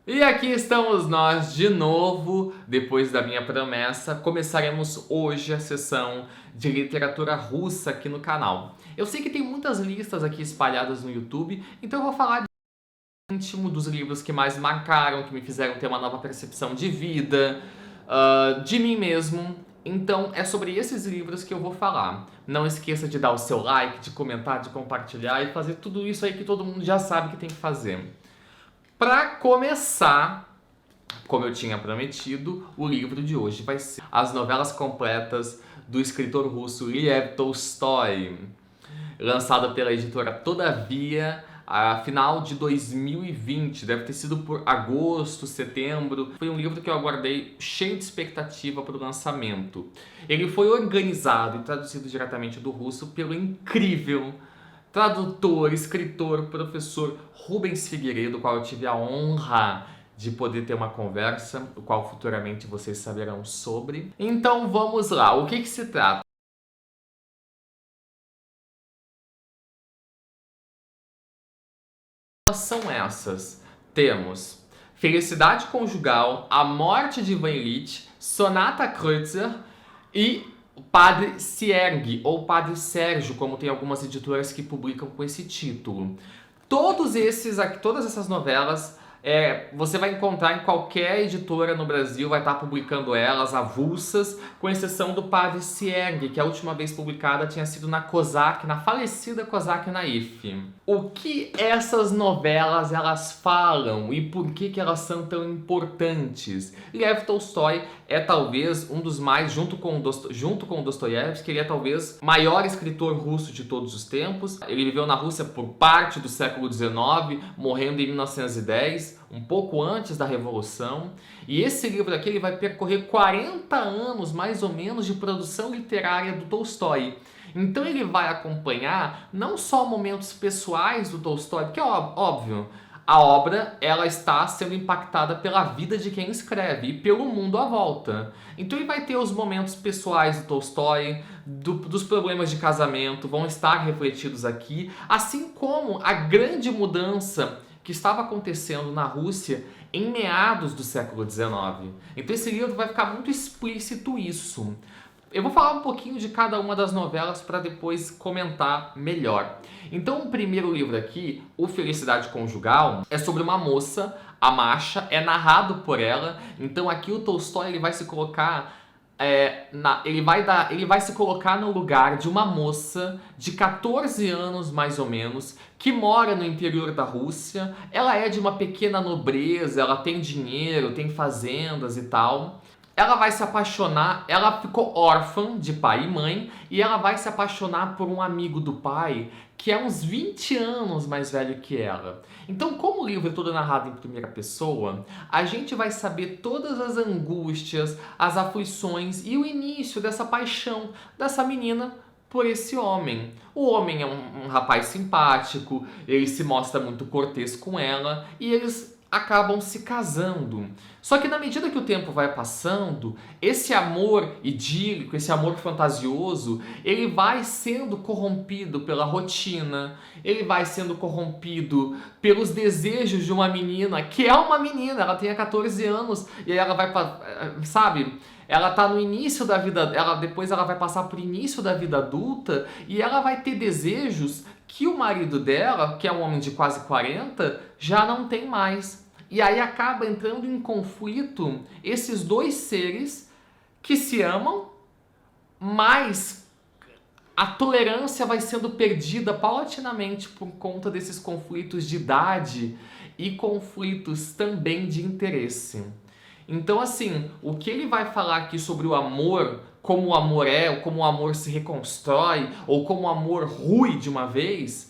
E aqui estamos nós de novo, depois da minha promessa. Começaremos hoje a sessão de literatura russa aqui no canal. Eu sei que tem muitas listas aqui espalhadas no YouTube, então eu vou falar de íntimo dos livros que mais marcaram, que me fizeram ter uma nova percepção de vida, de mim mesmo. Então é sobre esses livros que eu vou falar. Não esqueça de dar o seu like, de comentar, de compartilhar e fazer tudo isso aí que todo mundo já sabe que tem que fazer. Para começar, como eu tinha prometido, o livro de hoje vai ser As Novelas Completas do escritor russo Lev Tolstói, lançado pela editora Todavia, a final de 2020, deve ter sido por agosto, setembro. Foi um livro que eu aguardei cheio de expectativa para o lançamento. Ele foi organizado e traduzido diretamente do russo pelo incrível tradutor, escritor, professor Rubens Figueiredo, o qual eu tive a honra de poder ter uma conversa, o qual futuramente vocês saberão sobre. Então vamos lá, o que se trata? São essas. Temos Felicidade Conjugal, A Morte de Ivan Ilitch, Sonata Kreutzer e o Padre Sergiy, ou Padre Sérgio, como tem algumas editoras que publicam com esse título. Todas essas novelas você vai encontrar em qualquer editora no Brasil, vai estar publicando elas, avulsas, com exceção do Padre Sergiy, que a última vez publicada tinha sido na Kozak, na falecida Kozak Naif. O que essas novelas elas falam e por que elas são tão importantes? Lev Tolstói é talvez um dos mais, junto com Dostoiévski, ele é talvez o maior escritor russo de todos os tempos. Ele viveu na Rússia por parte do século XIX, morrendo em 1910, um pouco antes da Revolução. E esse livro aqui ele vai percorrer 40 anos, mais ou menos, de produção literária do Tolstói. Então ele vai acompanhar não só momentos pessoais do Tolstói, porque é óbvio, a obra ela está sendo impactada pela vida de quem escreve e pelo mundo à volta. Então ele vai ter os momentos pessoais do Tolstói, dos problemas de casamento, vão estar refletidos aqui, assim como a grande mudança que estava acontecendo na Rússia em meados do século XIX. Então esse livro vai ficar muito explícito isso. Eu vou falar um pouquinho de cada uma das novelas para depois comentar melhor. Então, o primeiro livro aqui, O Felicidade Conjugal, é sobre uma moça, a Masha, é narrado por ela. Então, aqui o Tolstói ele vai se colocar ele vai se colocar no lugar de uma moça de 14 anos, mais ou menos, que mora no interior da Rússia. Ela é de uma pequena nobreza, ela tem dinheiro, tem fazendas e tal. Ela vai se apaixonar, ela ficou órfã de pai e mãe, e ela vai se apaixonar por um amigo do pai que é uns 20 anos mais velho que ela. Então, como o livro é todo narrado em primeira pessoa, a gente vai saber todas as angústias, as aflições e o início dessa paixão dessa menina por esse homem. O homem é um rapaz simpático, ele se mostra muito cortês com ela e eles acabam se casando. Só que na medida que o tempo vai passando, esse amor idílico, esse amor fantasioso, ele vai sendo corrompido pela rotina, ele vai sendo corrompido pelos desejos de uma menina, que é uma menina, ela tem 14 anos, e aí ela vai, sabe? Ela tá no início da vida, depois ela vai passar pro início da vida adulta, e ela vai ter desejos que o marido dela, que é um homem de quase 40, já não tem mais. E aí acaba entrando em conflito esses dois seres que se amam, mas a tolerância vai sendo perdida paulatinamente por conta desses conflitos de idade e conflitos também de interesse. Então, assim, o que ele vai falar aqui sobre o amor, como o amor é, ou como o amor se reconstrói, ou como o amor rui de uma vez,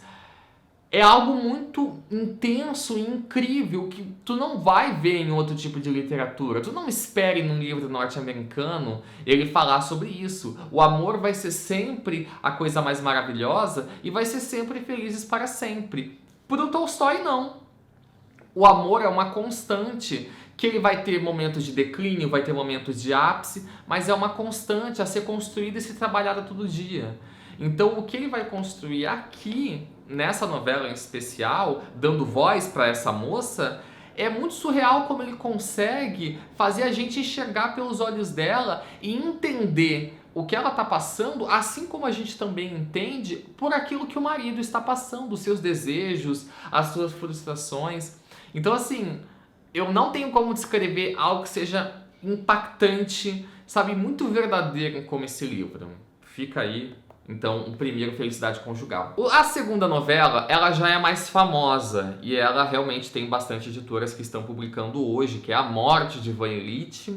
é algo muito intenso e incrível que tu não vai ver em outro tipo de literatura. Tu não espere num livro norte-americano ele falar sobre isso. O amor vai ser sempre a coisa mais maravilhosa e vai ser sempre felizes para sempre. Pro Tolstói, não. O amor é uma constante, que ele vai ter momentos de declínio, vai ter momentos de ápice, mas é uma constante a ser construída e ser trabalhada todo dia. Então, o que ele vai construir aqui, nessa novela em especial, dando voz para essa moça, É muito surreal como ele consegue fazer a gente enxergar pelos olhos dela e entender o que ela está passando, assim como a gente também entende por aquilo que o marido está passando, os seus desejos, as suas frustrações. Então, assim, eu não tenho como descrever algo que seja impactante, sabe, muito verdadeiro como esse livro. Fica aí, então, o primeiro, Felicidade Conjugal. A segunda novela, ela já é mais famosa e ela realmente tem bastante editoras que estão publicando hoje, que é A Morte de Ivan Ilitch,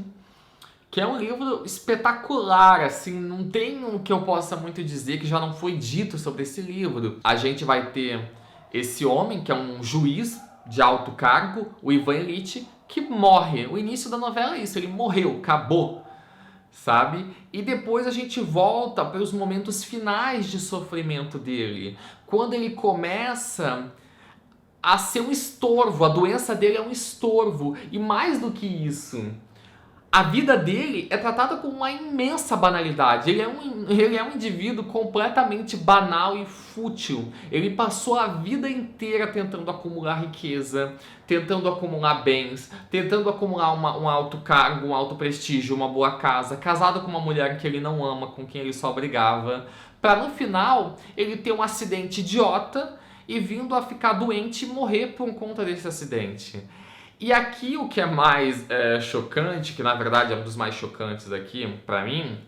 que é um livro espetacular, assim, não tem o que eu possa muito dizer que já não foi dito sobre esse livro. A gente vai ter esse homem, que é um juiz de alto cargo, o Ivan Ilitch, que morre. O início da novela é isso, ele morreu, acabou, sabe? E depois a gente volta para os momentos finais de sofrimento dele, quando ele começa a ser um estorvo, a doença dele é um estorvo, e mais do que isso, a vida dele é tratada com uma imensa banalidade. Ele é um indivíduo completamente banal e fútil. Ele passou a vida inteira tentando acumular riqueza, tentando acumular bens, tentando acumular um alto cargo, um alto prestígio, uma boa casa, casado com uma mulher que ele não ama, com quem ele só brigava, para no final ele ter um acidente idiota e vindo a ficar doente e morrer por conta desse acidente. E aqui o que é mais chocante, que na verdade é um dos mais chocantes aqui pra mim,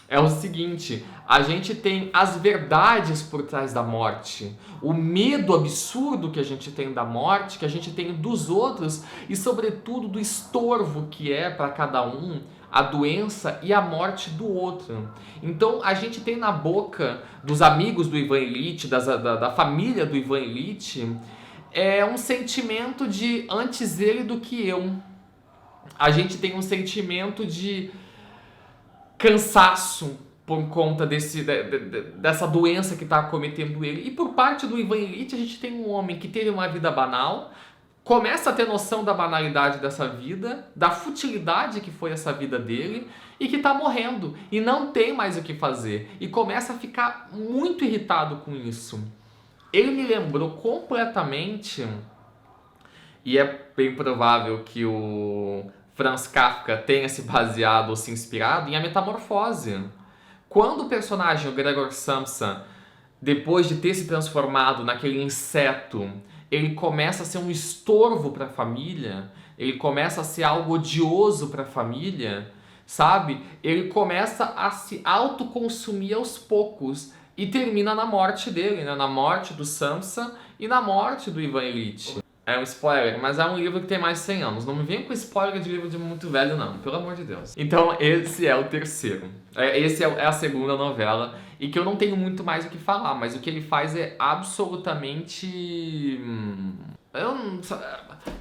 é o seguinte: a gente tem as verdades por trás da morte, o medo absurdo que a gente tem da morte, que a gente tem dos outros e sobretudo do estorvo que é para cada um a doença e a morte do outro. Então a gente tem na boca dos amigos do Ivan Ilitch, da família do Ivan Ilitch, é um sentimento de antes ele do que eu. A gente tem um sentimento de cansaço por conta dessa doença que está acometendo ele. E por parte do Ivan Ilitch, a gente tem um homem que teve uma vida banal, começa a ter noção da banalidade dessa vida, da futilidade que foi essa vida dele, e que está morrendo, e não tem mais o que fazer. E começa a ficar muito irritado com isso. Ele me lembrou completamente, e é bem provável que o Franz Kafka tenha se baseado ou se inspirado em A Metamorfose. Quando o personagem, o Gregor Samsa, depois de ter se transformado naquele inseto, ele começa a ser um estorvo para a família, ele começa a ser algo odioso para a família, sabe? Ele começa a se autoconsumir aos poucos. E termina na morte dele, né? Na morte do Samsa e na morte do Ivan Ilitch. É um spoiler, mas é um livro que tem mais de 100 anos. Não me venha com spoiler de livro de muito velho, não. Pelo amor de Deus. Então, esse é o terceiro. Esse é a segunda novela. E que eu não tenho muito mais o que falar. Mas o que ele faz é absolutamente...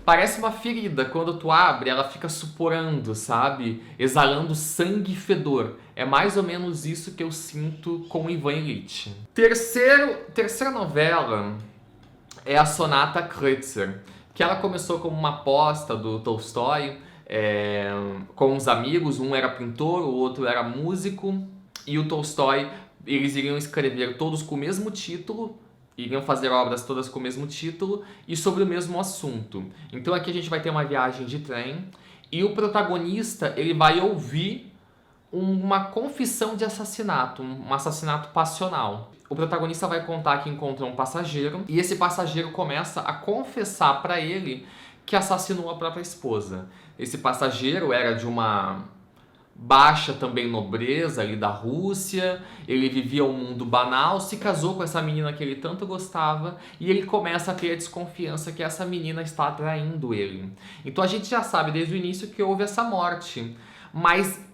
Parece uma ferida. Quando tu abre, ela fica suporando, sabe? Exalando sangue e fedor. É mais ou menos isso que eu sinto com o Ivan Ilitch. Terceira novela é a Sonata Kreutzer, que ela começou como uma aposta do Tolstói, com uns amigos. Um era pintor, o outro era músico. E o Tolstói, eles iriam escrever todos com o mesmo título, iriam fazer obras todas com o mesmo título e sobre o mesmo assunto. Então aqui a gente vai ter uma viagem de trem e o protagonista, ele vai ouvir uma confissão de assassinato, um assassinato passional. O protagonista vai contar que encontrou um passageiro e esse passageiro começa a confessar para ele que assassinou a própria esposa. Esse passageiro era de uma baixa também nobreza ali da Rússia, ele vivia um mundo banal, se casou com essa menina que ele tanto gostava e ele começa a ter a desconfiança que essa menina está traindo ele. Então a gente já sabe desde o início que houve essa morte, mas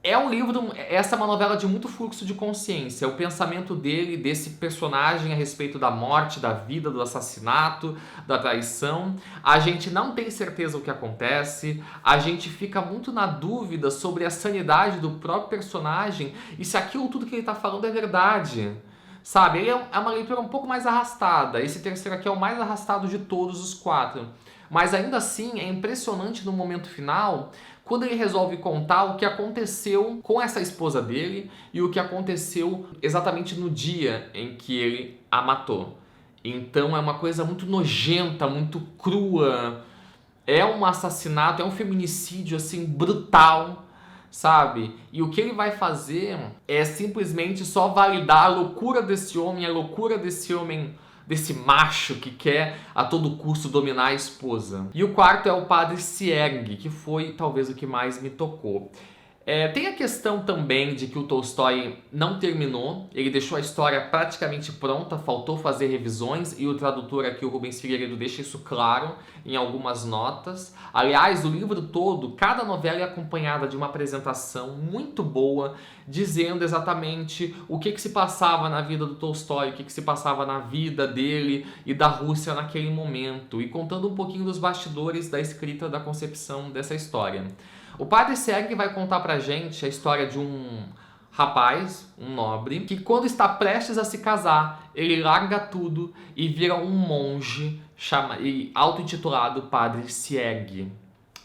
é um livro, essa é uma novela de muito fluxo de consciência, o pensamento dele, desse personagem a respeito da morte, da vida, do assassinato, da traição. A gente não tem certeza o que acontece, a gente fica muito na dúvida sobre a sanidade do próprio personagem e se aquilo tudo que ele está falando é verdade. Sabe, ele é uma leitura um pouco mais arrastada, esse terceiro aqui é o mais arrastado de todos os quatro. Mas ainda assim é impressionante no momento final, quando ele resolve contar o que aconteceu com essa esposa dele e o que aconteceu exatamente no dia em que ele a matou. Então é uma coisa muito nojenta, muito crua, É um assassinato, é um feminicídio assim brutal, sabe? E o que ele vai fazer é simplesmente só validar a loucura desse homem, desse macho que quer a todo custo dominar a esposa. E o quarto é o padre Sierg, que foi talvez o que mais me tocou. Tem a questão também de que o Tolstói não terminou, ele deixou a história praticamente pronta, faltou fazer revisões, e o tradutor aqui, o Rubens Figueiredo, deixa isso claro em algumas notas. Aliás, o livro todo, cada novela é acompanhada de uma apresentação muito boa, dizendo exatamente o que se passava na vida do Tolstói, o que se passava na vida dele e da Rússia naquele momento, e contando um pouquinho dos bastidores da escrita, da concepção dessa história. O padre Sierg vai contar pra gente a história de um rapaz, um nobre, que quando está prestes a se casar, ele larga tudo e vira um monge auto-intitulado Padre Sierg,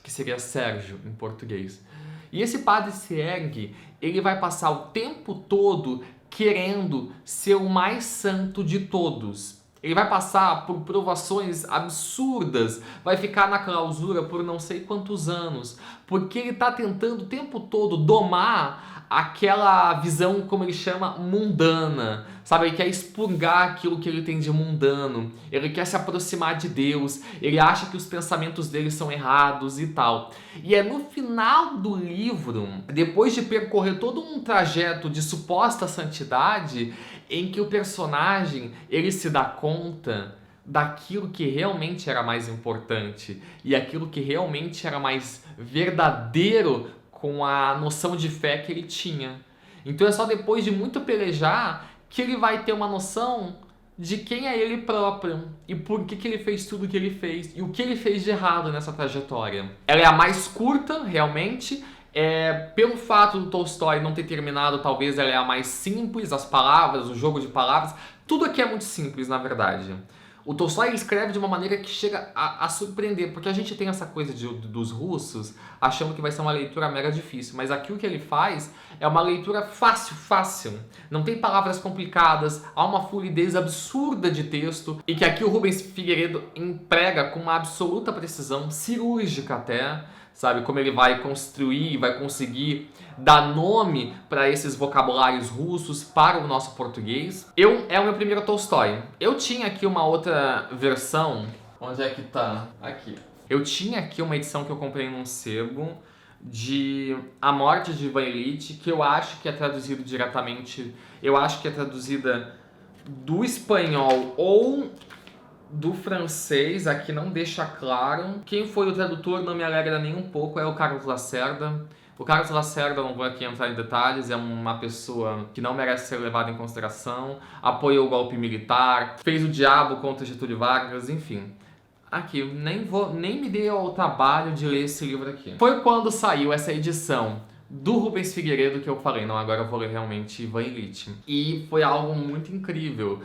que seria Sérgio em português. E esse padre Sierg, ele vai passar o tempo todo querendo ser o mais santo de todos. Ele vai passar por provações absurdas, vai ficar na clausura por não sei quantos anos, porque ele está tentando o tempo todo domar aquela visão, como ele chama, mundana, sabe? Ele quer expurgar aquilo que ele tem de mundano, ele quer se aproximar de Deus, ele acha que os pensamentos dele são errados e tal. E é no final do livro, depois de percorrer todo um trajeto de suposta santidade, em que o personagem ele se dá conta daquilo que realmente era mais importante e aquilo que realmente era mais verdadeiro com a noção de fé que ele tinha. Então é só depois de muito pelejar que ele vai ter uma noção de quem é ele próprio e por que ele fez tudo o que ele fez e o que ele fez de errado nessa trajetória. Ela é a mais curta, realmente. Pelo fato do Tolstói não ter terminado, talvez ela é a mais simples, as palavras, o jogo de palavras, tudo aqui é muito simples, na verdade. O Tolstói escreve de uma maneira que chega a surpreender, porque a gente tem essa coisa dos russos achando que vai ser uma leitura mega difícil, mas aqui o que ele faz é uma leitura fácil. Não tem palavras complicadas, há uma fluidez absurda de texto, e que aqui o Rubens Figueiredo emprega com uma absoluta precisão, cirúrgica até, sabe? Como ele vai construir, vai conseguir dar nome para esses vocabulários russos para o nosso português. É o meu primeiro Tolstói. Eu tinha aqui uma outra versão. Onde é que tá? Aqui. Eu tinha aqui uma edição que eu comprei num sebo de A Morte de Ivan Ilitch, que eu acho que é traduzido diretamente. Eu acho que é traduzida do espanhol ou do francês, aqui não deixa claro. Quem foi o tradutor não me alegra nem um pouco, é o Carlos Lacerda. O Carlos Lacerda, não vou aqui entrar em detalhes, é uma pessoa que não merece ser levada em consideração, apoiou o golpe militar, fez o diabo contra Getúlio Vargas, enfim. Aqui, nem me dei ao trabalho de ler esse livro aqui. Foi quando saiu essa edição do Rubens Figueiredo que eu falei, não, agora eu vou ler realmente Ivan Ilitch. E foi algo muito incrível,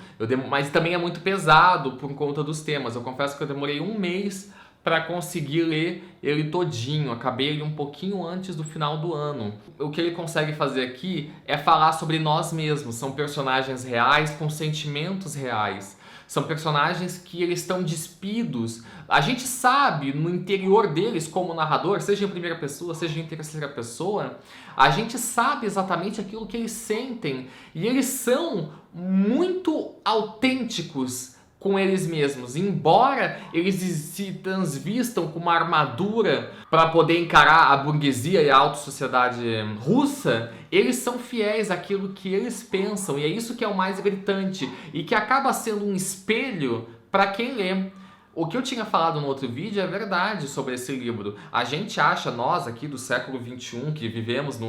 mas também é muito pesado por conta dos temas. Eu confesso que eu demorei um mês para conseguir ler ele todinho, acabei ele um pouquinho antes do final do ano. O que ele consegue fazer aqui é falar sobre nós mesmos, são personagens reais com sentimentos reais. São personagens que eles estão despidos. A gente sabe no interior deles, como narrador, seja em primeira pessoa, seja em terceira pessoa, a gente sabe exatamente aquilo que eles sentem. E eles são muito autênticos com eles mesmos. Embora eles se transvistam com uma armadura para poder encarar a burguesia e a alta sociedade russa, eles são fiéis àquilo que eles pensam, e é isso que é o mais gritante e que acaba sendo um espelho para quem lê. O que eu tinha falado no outro vídeo é verdade sobre esse livro. A gente acha, nós aqui do século XXI, que vivemos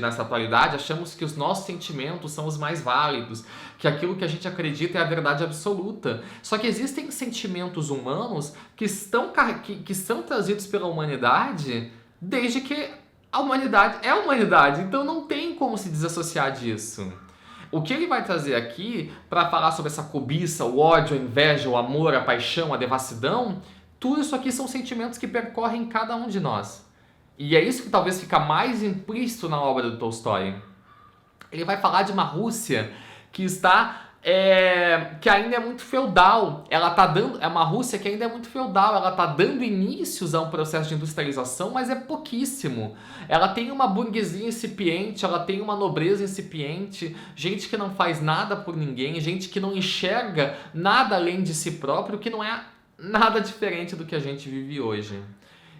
nessa atualidade, achamos que os nossos sentimentos são os mais válidos, que aquilo que a gente acredita é a verdade absoluta. Só que existem sentimentos humanos que são trazidos pela humanidade desde que a humanidade é a humanidade, então não tem como se desassociar disso. O que ele vai trazer aqui para falar sobre essa cobiça, o ódio, a inveja, o amor, a paixão, a devassidão, tudo isso aqui são sentimentos que percorrem cada um de nós. E é isso que talvez fica mais implícito na obra do Tolstói. Ele vai falar de uma Rússia que está que ainda é muito feudal. Ela tá dando, é uma Rússia que ainda é muito feudal. Ela tá dando inícios a um processo de industrialização, mas é pouquíssimo. Ela tem uma burguesia incipiente, ela tem uma nobreza incipiente, gente que não faz nada por ninguém, gente que não enxerga nada além de si próprio, que não é nada diferente do que a gente vive hoje.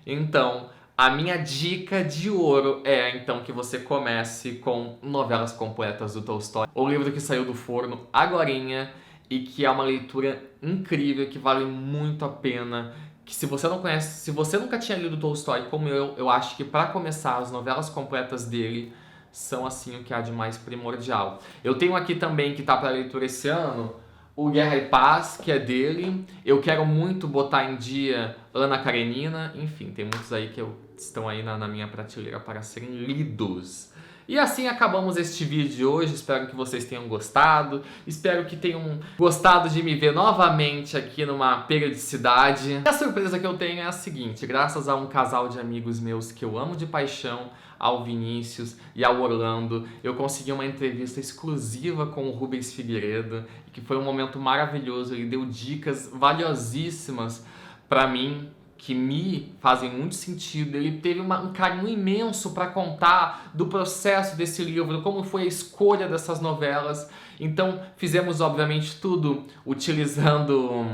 Então, a minha dica de ouro é, então, que você comece com Novelas Completas do Tolstói, o livro que saiu do forno agorinha e que é uma leitura incrível, que vale muito a pena, que se você não conhece, se você nunca tinha lido Tolstói como eu acho que para começar as novelas completas dele são assim o que há de mais primordial. Eu tenho aqui também, que tá para leitura esse ano, o Guerra e Paz, que é dele. Eu quero muito botar em dia Ana Karenina. Enfim, tem muitos aí que estão aí na minha prateleira para serem lidos. E assim acabamos este vídeo de hoje. Espero que vocês tenham gostado. Espero que tenham gostado de me ver novamente aqui numa periodicidade. E a surpresa que eu tenho é a seguinte: graças a um casal de amigos meus que eu amo de paixão, ao Vinícius e ao Orlando, eu consegui uma entrevista exclusiva com o Rubens Figueiredo, que foi um momento maravilhoso. Ele deu dicas valiosíssimas para mim, que me fazem muito sentido. Ele teve um carinho imenso para contar do processo desse livro, como foi a escolha dessas novelas. Então fizemos obviamente tudo utilizando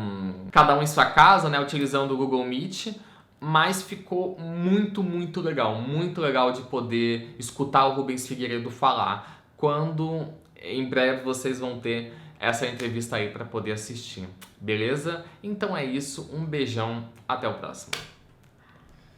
cada um em sua casa, né, utilizando o Google Meet, mas ficou muito legal de poder escutar o Rubens Figueiredo falar, quando em breve vocês vão ter essa entrevista aí para poder assistir, beleza? Então é isso, um beijão, até o próximo.